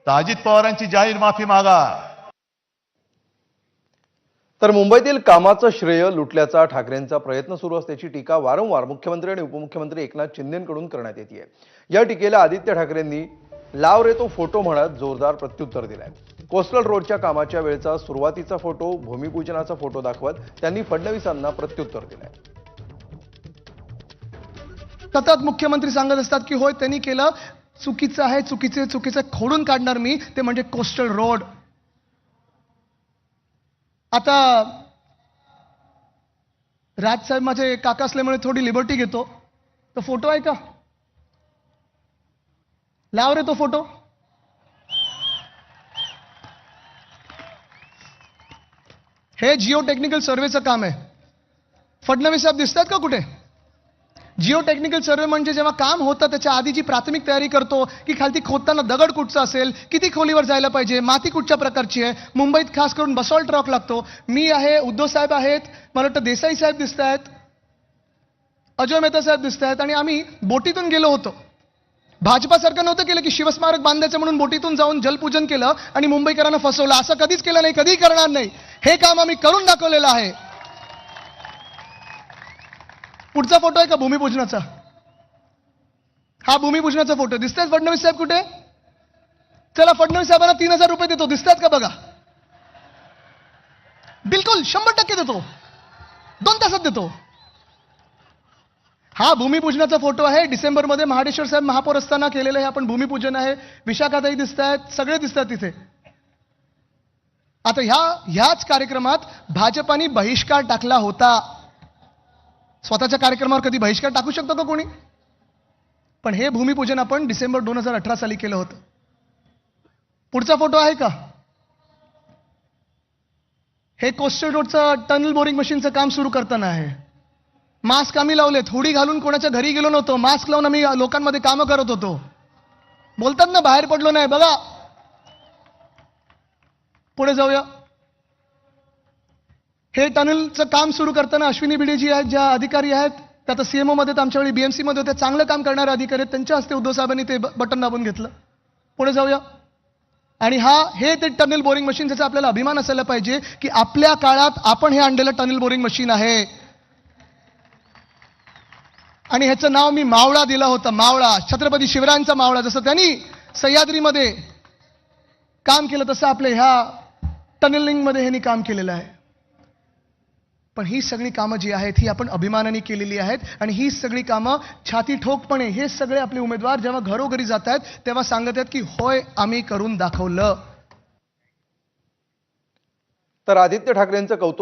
तर अजित पवारांची जाहीर माफी मागा. तर मुंबईतील कामाचं श्रेय लुटल्याचा ठाकरेंचा प्रयत्न सुरू असल्याची टीका वारंवार मुख्यमंत्री आणि उपमुख्यमंत्री एकनाथ शिंदेंकडून करण्यात येते. या टीकेला आदित्य ठाकरेंनी लाव रे तो फोटो म्हणत जोरदार प्रत्युत्तर दिलंय. कोस्टल रोडच्या कामाच्या वेळचा सुरुवातीचा फोटो, भूमिपूजनाचा फोटो दाखवत त्यांनी फडणवीसांना प्रत्युत्तर दिलंय. सतत मुख्यमंत्री सांगत असतात की होय त्यांनी केलं, चुकीचं आहे, चुकीचं खोडून काढणार मी, ते म्हणजे कोस्टल रोड. आता राजसाहेब माझे काका असल्यामुळे थोडी लिबर्टी घेतो. तो फोटो आहे का? लाव रे तो फोटो. हे जिओ टेक्निकल सर्वेचं काम आहे. फडणवीस साहेब दिसतात का कुठे? जिओ टेक्निकल सर्वे म्हणजे जेव्हा काम होतं त्याच्या आधी जी प्राथमिक तयारी करतो की खालती खोदताना दगड कुठचा असेल, किती खोलीवर जायला पाहिजे, माती कुठच्या प्रकारची आहे. मुंबईत खास करून बसॉल्ट रॉक लागतो. मी आहे, उद्धव साहेब आहेत, मला वाटतं देसाई साहेब दिसत आहेत, अजय मेहता साहेब दिसत आहेत, आणि आम्ही बोटीतून गेलो होतो. भाजपासारखं नव्हतं केलं की शिवस्मारक बांधायचं म्हणून बोटीतून जाऊन जलपूजन केलं आणि मुंबईकरांना फसवलं. असं कधीच केलं नाही, कधीही करणार नाही. हे काम आम्ही करून दाखवलेलं आहे. पुढचा फोटो आहे का भूमिपूजनाचा? हा भूमिपूजनाचा फोटो. दिसतात फडणवीस साहेब कुठे? चला फडणवीस साहेबांना 3000 रुपये देतो. दिसतात का बघा? बिलकुल 100% देतो. 2 तासात देतो. हा भूमिपूजनाचा फोटो आहे. डिसेंबरमध्ये महाडेश्वर साहेब महापौर असताना केलेलं हे आपण भूमिपूजन आहे. विशाखाताई दिसत आहेत, सगळे दिसतात तिथे. आता ह्याच कार्यक्रमात भाजपाने बहिष्कार टाकला होता. स्वतःच्या कार्यक्रमावर कधी बहिष्कार टाकू शकतो का कोणी? पण हे भूमिपूजन आपण डिसेंबर 2018 साली केलं होतं. पुढचा फोटो आहे का? हे कोस्टल रोडचं टनल बोरिंग मशीनचं काम सुरू करताना आहे. मास्क आम्ही लावलेत. हुडी घालून कोणाच्या घरी गेलो नव्हतो. मास्क लावून आम्ही लोकांमध्ये कामं करत होतो. बोलतात ना बाहेर पडलो नाही. बघा पुढे जाऊया. हे टनलचं काम सुरू करताना अश्विनी भिडे जी आहेत, ज्या अधिकारी आहेत, त्यात सीएमओ मध्ये आमच्या वेळी बीएमसी मध्ये होते, चांगलं काम करणारे अधिकारी आहेत, त्यांच्या हस्ते उद्धव साहेबांनी ते बटन दाबून घेतलं. पुढे जाऊया. आणि हे ते टनल बोरिंग मशीन, ज्याचा आपल्याला अभिमान असायला पाहिजे की आपल्या काळात आपण हे आणलेलं टनल बोरिंग मशीन आहे. आणि ह्याचं नाव मी मावळा दिलं होतं. मावळा, छत्रपती शिवरायांचा मावळा. जसं त्यांनी सह्याद्रीमध्ये काम केलं तसं आपल्या ह्या टनलिंग मध्ये ह्यांनी काम केलेलं आहे. पण ही सगळी कामं जी आहेत ही आपण अभिमानाने केलेली आहेत. आणि ही सगळी कामं छाती ठोकपणे हे सगळे आपले उमेदवार जेव्हा घरोघरी जात आहेत तेव्हा सांगत आहेत की होय आम्ही करून दाखवलं. तर आदित्य ठाकरेंचं कौतुक